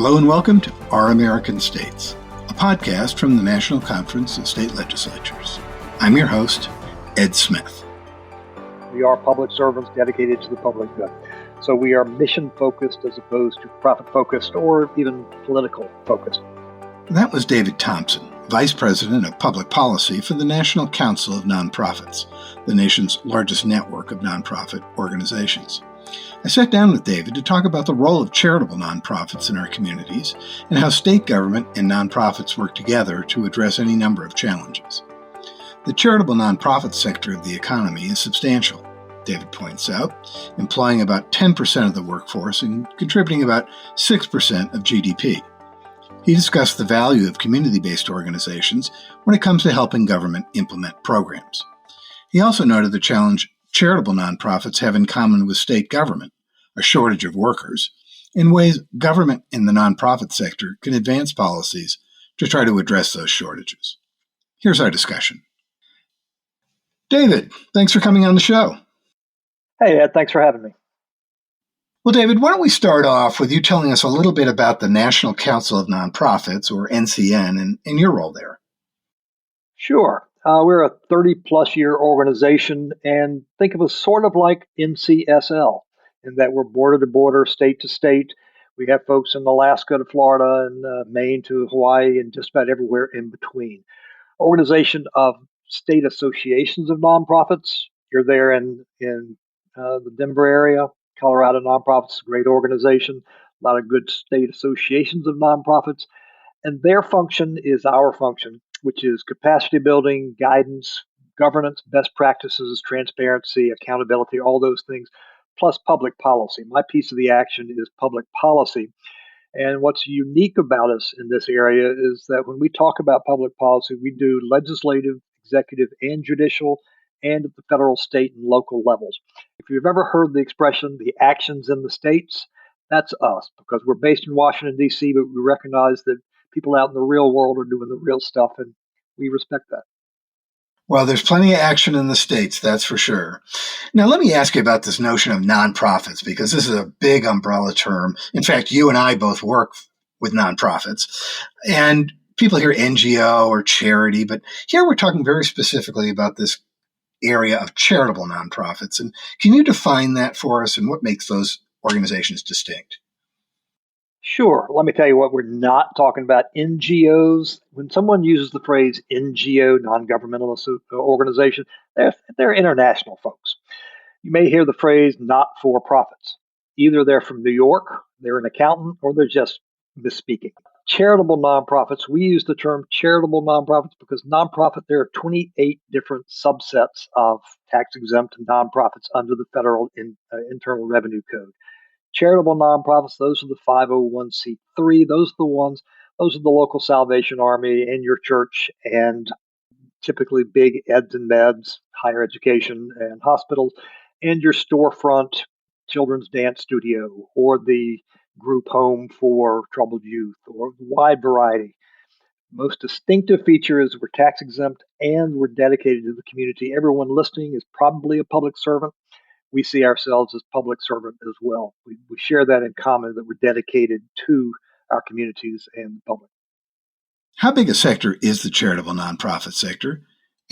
Hello and welcome to Our American States, a podcast from the National Conference of State Legislatures. I'm your host, Ed Smith. We are public servants dedicated to the public good. So we are mission-focused as opposed to profit-focused or even political-focused. That was David Thompson, Vice President of Public Policy for the National Council of Nonprofits, the nation's largest network of nonprofit organizations. I sat down with David to talk about the role of charitable nonprofits in our communities and how state government and nonprofits work together to address any number of challenges. The charitable nonprofit sector of the economy is substantial, David points out, employing about 10% of the workforce and contributing about 6% of GDP. He discussed the value of community-based organizations when it comes to helping government implement programs. He also noted the challenge charitable nonprofits have in common with state government, a shortage of workers, in ways government in the nonprofit sector can advance policies to try to address those shortages. Here's our discussion. David, thanks for coming on the show. Hey, Ed, thanks for having me. Well, David, why don't we start off with you telling us a little bit about the National Council of Nonprofits, or NCN, and your role there. Sure. We're a 30-plus year organization, and think of us sort of like NCSL, in that we're border to border, state to state. We have folks in Alaska to Florida and Maine to Hawaii and just about everywhere in between. Organization of state associations of nonprofits. You're there in the Denver area. Colorado Nonprofits is a great organization. A lot of good state associations of nonprofits. And their function is our function, which is capacity building, guidance, governance, best practices, transparency, accountability, all those things, plus public policy. My piece of the action is public policy. And what's unique about us in this area is that when we talk about public policy, we do legislative, executive, and judicial, and at the federal, state, and local levels. If you've ever heard the expression, the actions in the states, that's us, because we're based in Washington, D.C., but we recognize that people out in the real world are doing the real stuff, and we respect that. Well, there's plenty of action in the states, that's for sure. Now, let me ask you about this notion of nonprofits, because this is a big umbrella term. In fact, you and I both work with nonprofits, and people hear NGO or charity, but here we're talking very specifically about this area of charitable nonprofits. And can you define that for us and what makes those organizations distinct? Sure. Let me tell you what we're not talking about. NGOs, when someone uses the phrase NGO, non-governmental organization, they're international folks. You may hear the phrase not-for-profits. Either they're from New York, they're an accountant, or they're just misspeaking. Charitable nonprofits, we use the term charitable nonprofits because nonprofit, there are 28 different subsets of tax-exempt nonprofits under the federal Internal Revenue Code. Charitable nonprofits, those are the 501c3. Those are the local Salvation Army in your church and typically big eds and meds, higher education and hospitals, and your storefront children's dance studio or the group home for troubled youth or a wide variety. Most distinctive feature is we're tax exempt and we're dedicated to the community. Everyone listening is probably a public servant. We see ourselves as public servant as well. We share that in common, that we're dedicated to our communities and the public. How big a sector is the charitable nonprofit sector,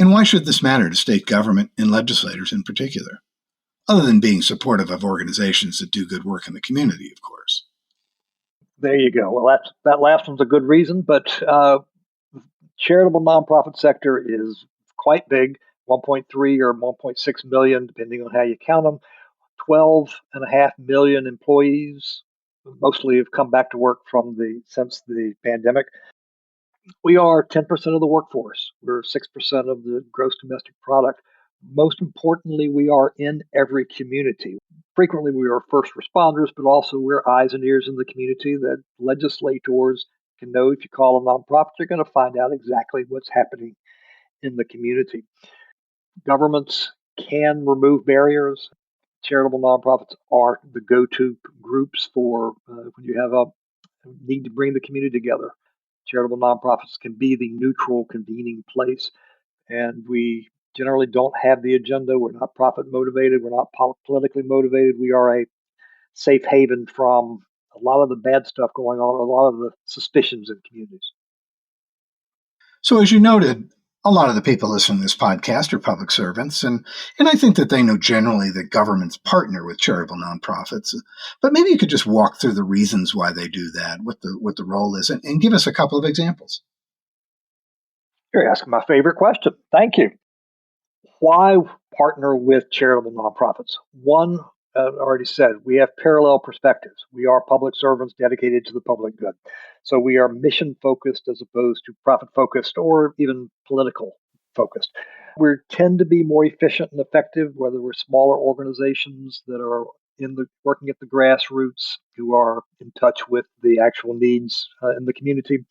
and why should this matter to state government and legislators in particular, other than being supportive of organizations that do good work in the community, of course? There you go. Well, that last one's a good reason, but charitable nonprofit sector is quite big. 1.3 or 1.6 million, depending on how you count them. 12.5 million employees, mostly have come back to work since the pandemic. We are 10% of the workforce. We're 6% of the gross domestic product. Most importantly, we are in every community. Frequently, we are first responders, but also we're eyes and ears in the community that legislators can know. If you call a nonprofit, you're going to find out exactly what's happening in the community. Governments can remove barriers. Charitable nonprofits are the go-to groups for when you have a need to bring the community together. Charitable nonprofits can be the neutral convening place, and we generally don't have the agenda. We're not profit motivated. We're not politically motivated. We are a safe haven from a lot of the bad stuff going on, a lot of the suspicions in communities. So, as you noted, a lot of the people listening to this podcast are public servants, and I think that they know generally that governments partner with charitable nonprofits. But maybe you could just walk through the reasons why they do that, what the role is, and give us a couple of examples. You're asking my favorite question. Thank you. Why partner with charitable nonprofits? One, I already said, we have parallel perspectives. We are public servants dedicated to the public good. So we are mission focused as opposed to profit focused or even political focused. We tend to be more efficient and effective, whether we're smaller organizations that are working at the grassroots, who are in touch with the actual needs in the community.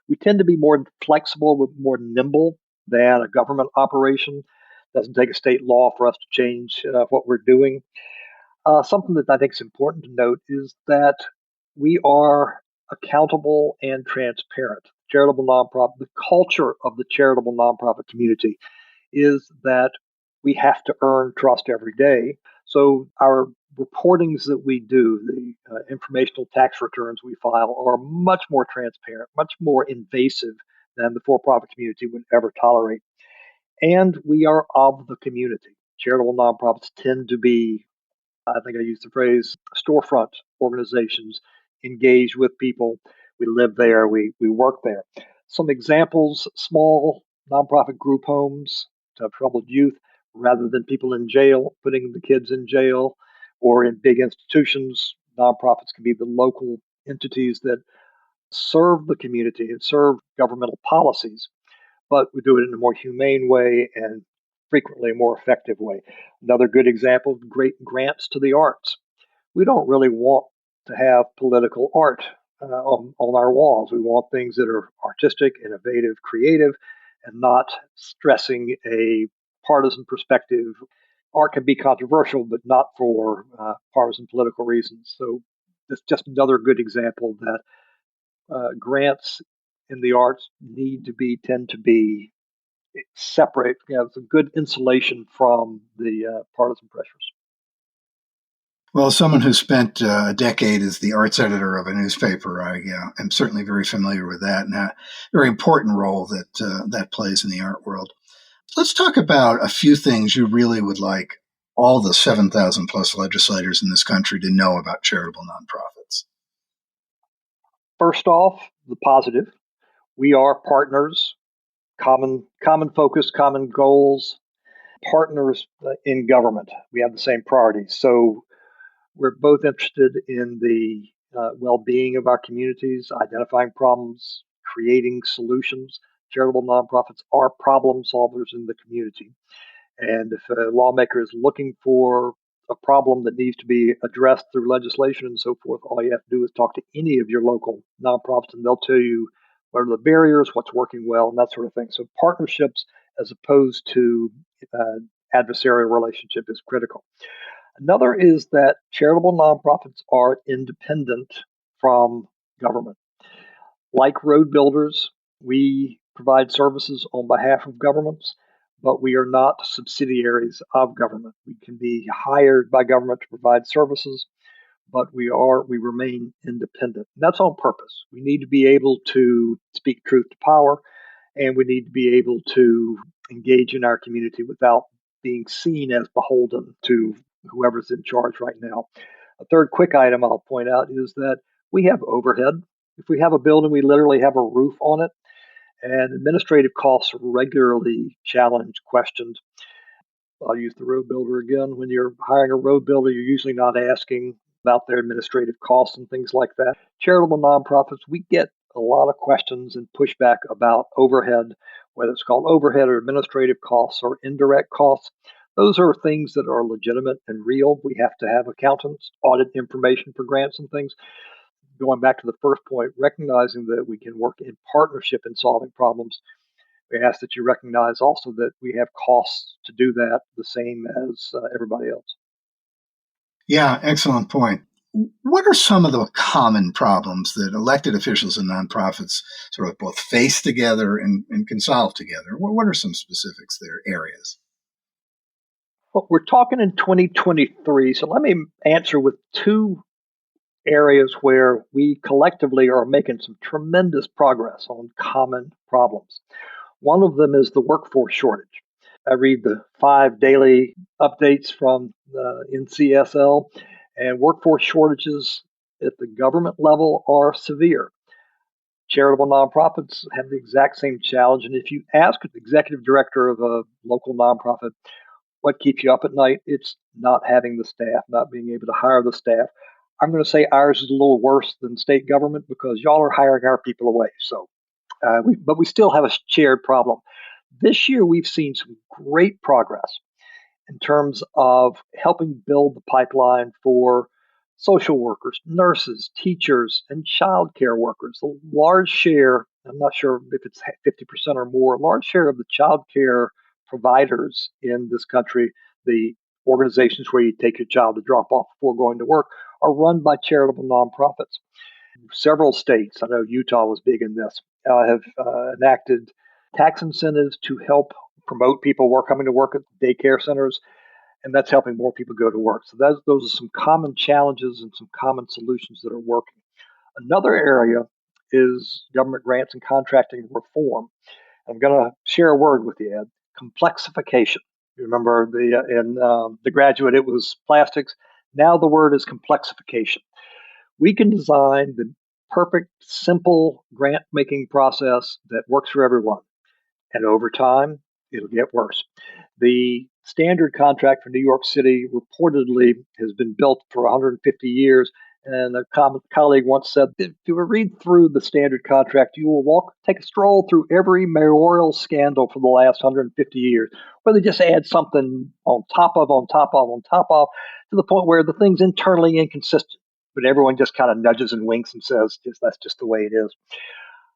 We tend to be more flexible, more nimble than a government operation. Doesn't take a state law for us to change what we're doing. Something that I think is important to note is that we are accountable and transparent. Charitable nonprofit, the culture of the charitable nonprofit community is that we have to earn trust every day. So our reportings that we do, the informational tax returns we file, are much more transparent, much more invasive than the for-profit community would ever tolerate. And we are of the community. Charitable nonprofits tend to be, I think I used the phrase, storefront organizations engaged with people. We live there, we work there. Some examples: small nonprofit group homes to have troubled youth, rather than people in jail, putting the kids in jail, or in big institutions. Nonprofits can be the local entities that serve the community and serve governmental policies, but we do it in a more humane way and frequently a more effective way. Another good example: great grants to the arts. We don't really want to have political art on our walls. We want things that are artistic, innovative, creative, and not stressing a partisan perspective. Art can be controversial, but not for partisan political reasons. So that's just another good example that grants in the arts tend to be separate. It's a good insulation from the partisan pressures. Well, as someone who spent a decade as the arts editor of a newspaper, I am certainly very familiar with that and a very important role that plays in the art world. Let's talk about a few things you really would like all the 7,000 plus legislators in this country to know about charitable nonprofits. First off, the positive. We are partners, common focus, common goals, partners in government. We have the same priorities. So we're both interested in the well-being of our communities, identifying problems, creating solutions. Charitable nonprofits are problem solvers in the community. And if a lawmaker is looking for a problem that needs to be addressed through legislation and so forth, all you have to do is talk to any of your local nonprofits and they'll tell you what are the barriers, what's working well, and that sort of thing. So partnerships as opposed to adversarial relationship is critical. Another is that charitable nonprofits are independent from government. Like road builders, we provide services on behalf of governments, but we are not subsidiaries of government. We can be hired by government to provide services, but we remain independent. And that's on purpose. We need to be able to speak truth to power, and we need to be able to engage in our community without being seen as beholden to whoever's in charge right now. A third quick item I'll point out is that we have overhead. If we have a building, we literally have a roof on it, and administrative costs are regularly challenged, questioned. I'll use the road builder again. When you're hiring a road builder, you're usually not asking about their administrative costs and things like that. Charitable nonprofits, we get a lot of questions and pushback about overhead, whether it's called overhead or administrative costs or indirect costs. Those are things that are legitimate and real. We have to have accountants audit information for grants and things. Going back to the first point, recognizing that we can work in partnership in solving problems, we ask that you recognize also that we have costs to do that, the same as everybody else. Yeah, excellent point. What are some of the common problems that elected officials and nonprofits sort of both face together and can solve together? What are some specifics there, areas? Well, we're talking in 2023, so let me answer with two areas where we collectively are making some tremendous progress on common problems. One of them is the workforce shortage. I read the 5 daily updates from NCSL, and workforce shortages at the government level are severe. Charitable nonprofits have the exact same challenge. And if you ask the executive director of a local nonprofit, what keeps you up at night? It's not having the staff, not being able to hire the staff. I'm going to say ours is a little worse than state government because y'all are hiring our people away. But we still have a shared problem. This year, we've seen some great progress in terms of helping build the pipeline for social workers, nurses, teachers, and child care workers. A large share, I'm not sure if it's 50% or more, a large share of the child care providers in this country, the organizations where you take your child to drop off before going to work, are run by charitable nonprofits. Several states, I know Utah was big in this, have enacted tax incentives to help promote people coming to work at daycare centers, and that's helping more people go to work. So those are some common challenges and some common solutions that are working. Another area is government grants and contracting reform. I'm going to share a word with you, Ed. Complexification. You remember in The Graduate, it was plastics. Now the word is complexification. We can design the perfect, simple grant-making process that works for everyone. And over time, it'll get worse. The standard contract for New York City reportedly has been built for 150 years. And a colleague once said, if you read through the standard contract, you will take a stroll through every mayoral scandal for the last 150 years, where they just add something on top of, to the point where the thing's internally inconsistent. But everyone just kind of nudges and winks and says, that's just the way it is.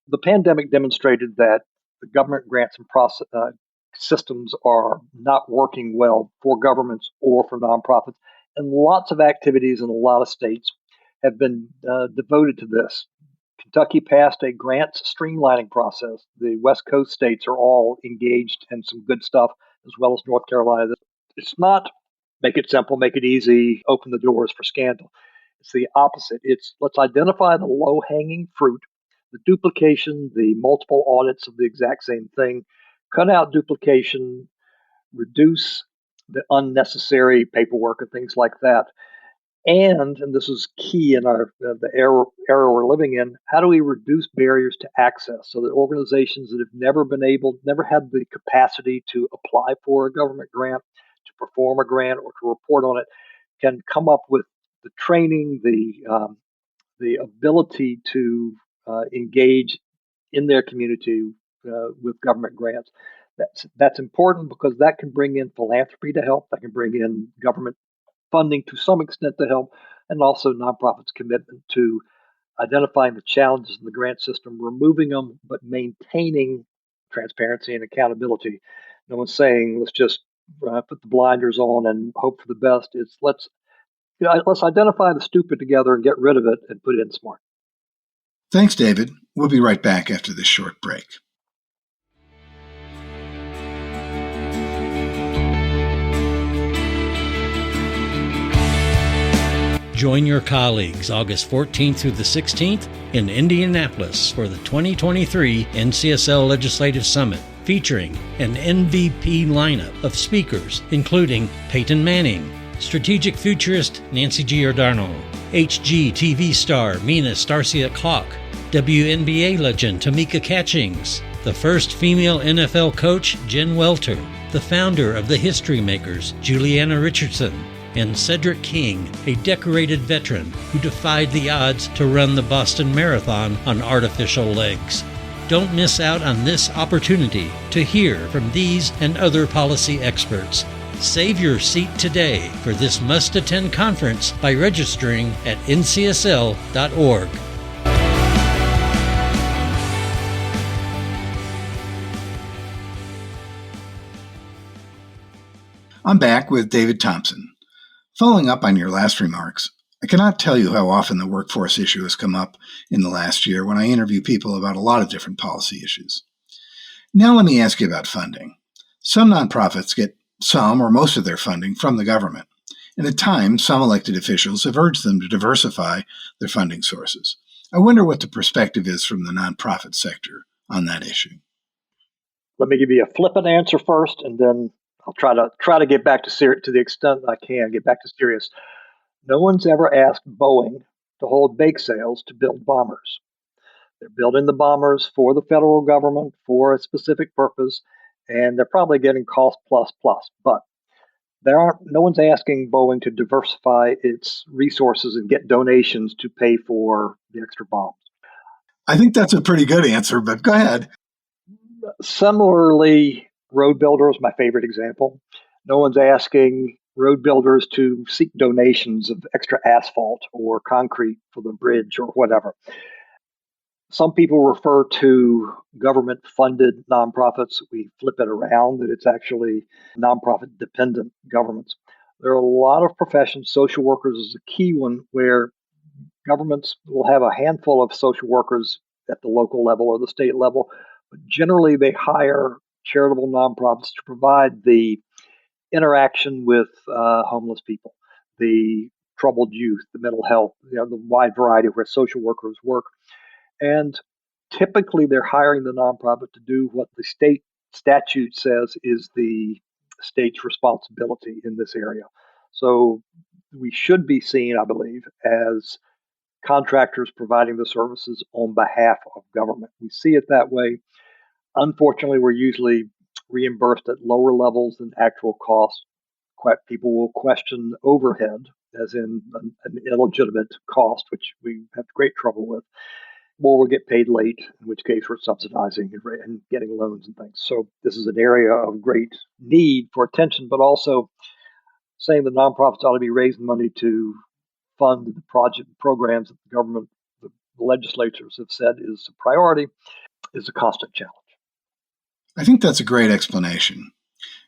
The pandemic demonstrated that the government grants and systems are not working well for governments or for nonprofits. And lots of activities in a lot of states have been devoted to this. Kentucky passed a grants streamlining process. The West Coast states are all engaged in some good stuff, as well as North Carolina. It's not make it simple, make it easy, open the doors for scandal. It's the opposite. It's let's identify the low-hanging fruit, the duplication, the multiple audits of the exact same thing, cut out duplication, reduce the unnecessary paperwork and things like that. And this is key in the era we're living in, how do we reduce barriers to access so that organizations that have never had the capacity to apply for a government grant, to perform a grant, or to report on it, can come up with the training, the ability to engage in their community with government grants. That's important because that can bring in philanthropy to help. That can bring in government funding to some extent to help, and also nonprofits' commitment to identifying the challenges in the grant system, removing them, but maintaining transparency and accountability. No one's saying let's just put the blinders on and hope for the best. It's let's identify the stupid together and get rid of it and put in smart. Thanks, David. We'll be right back after this short break. Join your colleagues August 14th through the 16th in Indianapolis for the 2023 NCSL Legislative Summit, featuring an MVP lineup of speakers, including Peyton Manning, strategic futurist Nancy Giordano, HGTV star Mina Starsiak-Hawk, WNBA legend Tamika Catchings, the first female NFL coach Jen Welter, the founder of the History Makers Juliana Richardson, and Cedric King, a decorated veteran who defied the odds to run the Boston Marathon on artificial legs. Don't miss out on this opportunity to hear from these and other policy experts. Save your seat today for this must-attend conference by registering at ncsl.org. I'm back with David Thompson. Following up on your last remarks, I cannot tell you how often the workforce issue has come up in the last year when I interview people about a lot of different policy issues. Now let me ask you about funding. Some nonprofits get some or most of their funding from the government, and at times some elected officials have urged them to diversify their funding sources. I wonder what the perspective is from the nonprofit sector on that issue. Let me give you a flippant answer first, and then I'll try to get back to to the extent I can get back to serious. No one's ever asked Boeing to hold bake sales to build bombers. They're building the bombers for the federal government for a specific purpose, and they're probably getting cost plus plus. But no one's asking Boeing to diversify its resources and get donations to pay for the extra bombs. I think that's a pretty good answer, but go ahead. Similarly, road builders, my favorite example. No one's asking road builders to seek donations of extra asphalt or concrete for the bridge or whatever. Some people refer to government-funded nonprofits. We flip it around that it's actually nonprofit-dependent governments. There are a lot of professions. Social workers is a key one where governments will have a handful of social workers at the local level or the state level, but generally they hire charitable nonprofits to provide the interaction with homeless people, the troubled youth, the mental health, the wide variety where social workers work. And typically they're hiring the nonprofit to do what the state statute says is the state's responsibility in this area. So we should be seen, I believe, as contractors providing the services on behalf of government. We see it that way. Unfortunately, we're usually reimbursed at lower levels than actual cost. People will question overhead, as in an illegitimate cost, which we have great trouble with. Or we'll get paid late, in which case we're subsidizing and getting loans and things. So this is an area of great need for attention, but also saying the nonprofits ought to be raising money to fund the programs that the government, the legislatures have said is a priority, is a constant challenge. I think that's a great explanation.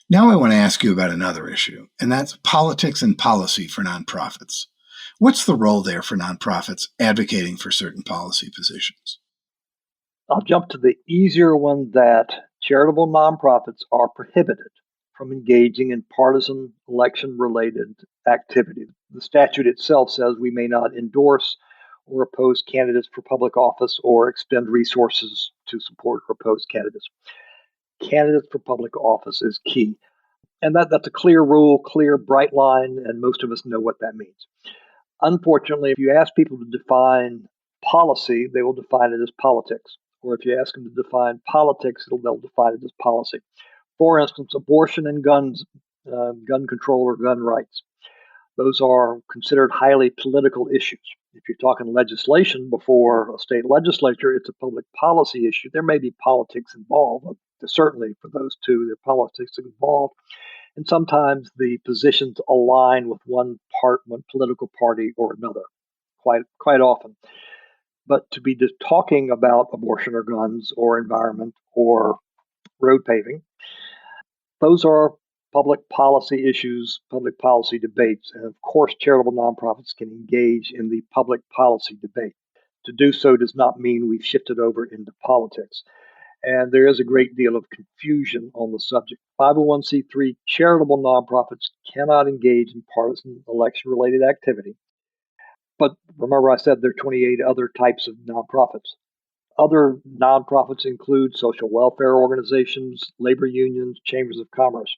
Now I want to ask you about another issue, and that's politics and policy for nonprofits. What's the role there for nonprofits advocating for certain policy positions? I'll jump to the easier one that charitable nonprofits are prohibited from engaging in partisan election-related activity. The statute itself says we may not endorse or oppose candidates for public office or expend resources to support or oppose candidates. Candidates for public office is key. And that's a clear rule, clear, bright line, and most of us know what that means. Unfortunately, if you ask people to define policy, they will define it as politics. Or if you ask them to define politics, they'll define it as policy. For instance, abortion and guns, gun control or gun rights. Those are considered highly political issues. If you're talking legislation before a state legislature, it's a public policy issue. There may be politics involved. Certainly for those two, there are politics involved. And sometimes the positions align with one political party or another, quite often. But to be just talking about abortion or guns or environment or road paving, those are public policy issues, public policy debates. And of course, charitable nonprofits can engage in the public policy debate. To do so does not mean we've shifted over into politics. And there is a great deal of confusion on the subject. 501c3 charitable nonprofits cannot engage in partisan election-related activity. But remember I said there are 28 other types of nonprofits. Other nonprofits include social welfare organizations, labor unions, chambers of commerce.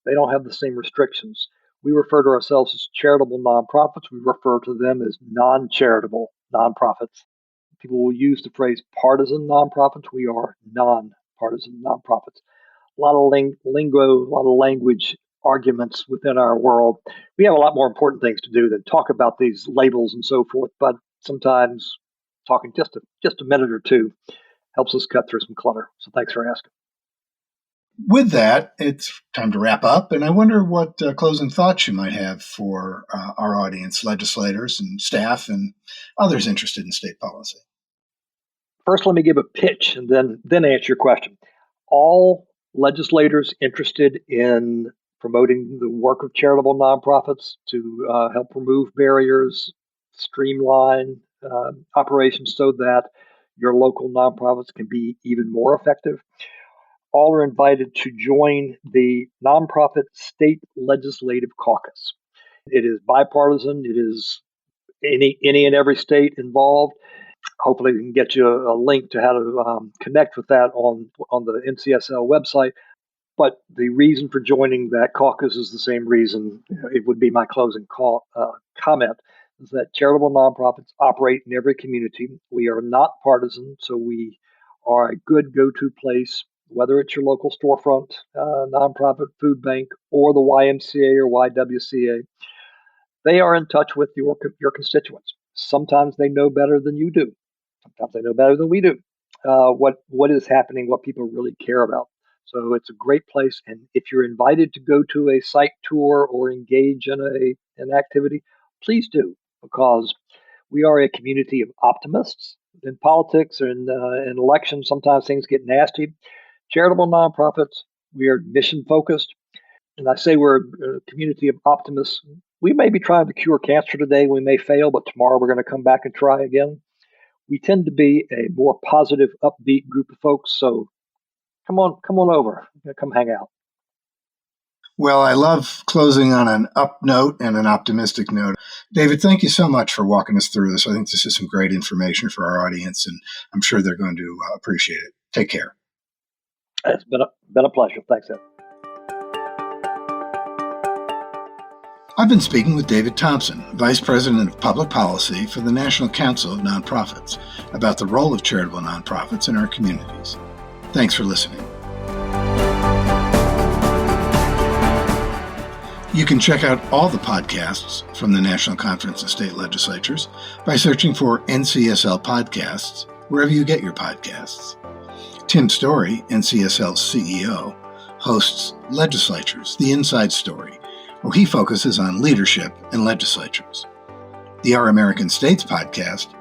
They don't have the same restrictions. We refer to ourselves as charitable nonprofits. We refer to them as non-charitable nonprofits. People will use the phrase partisan nonprofits. We are non-partisan nonprofits. A lot of lingo, a lot of language arguments within our world. We have a lot more important things to do than talk about these labels and so forth, but sometimes talking just a minute or two helps us cut through some clutter. So thanks for asking. With that, it's time to wrap up, and I wonder what closing thoughts you might have for our audience, legislators and staff and others interested in state policy. First, let me give a pitch and then answer your question. All legislators interested in promoting the work of charitable nonprofits to help remove barriers, streamline operations so that your local nonprofits can be even more effective. All are invited to join the Nonprofit State Legislative Caucus. It is bipartisan. It is any and every state involved. Hopefully, we can get you a link to how to connect with that on the NCSL website. But the reason for joining that caucus is the same reason. It would be my closing comment, is that charitable nonprofits operate in every community. We are not partisan, so we are a good go-to place, whether it's your local storefront, nonprofit food bank, or the YMCA or YWCA. They are in touch with your constituents. Sometimes they know better than you do. Sometimes they know better than we do. What is happening, what people really care about. So it's a great place. And if you're invited to go to a site tour or engage in an activity, please do, because we are a community of optimists. In politics and in elections, sometimes things get nasty. Charitable nonprofits, we are mission focused. And I say we're a community of optimists. We may be trying to cure cancer today. We may fail, but tomorrow we're going to come back and try again. We tend to be a more positive, upbeat group of folks. So come on over. Come hang out. Well, I love closing on an up note and an optimistic note. David, thank you so much for walking us through this. I think this is some great information for our audience, and I'm sure they're going to appreciate it. Take care. It's been a pleasure. Thanks, Ed. I've been speaking with David Thompson, Vice President of Public Policy for the National Council of Nonprofits, about the role of charitable nonprofits in our communities. Thanks for listening. You can check out all the podcasts from the National Conference of State Legislatures by searching for NCSL Podcasts wherever you get your podcasts. Tim Story, NCSL's CEO, hosts Legislatures, The Inside Story, where he focuses on leadership in legislatures. The Our American States podcast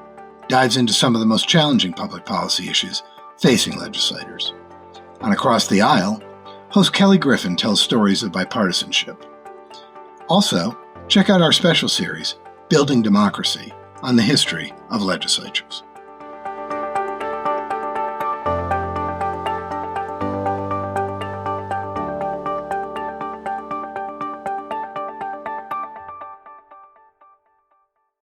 dives into some of the most challenging public policy issues facing legislators. On Across the Aisle, host Kelly Griffin tells stories of bipartisanship. Also, check out our special series, Building Democracy, on the history of legislatures.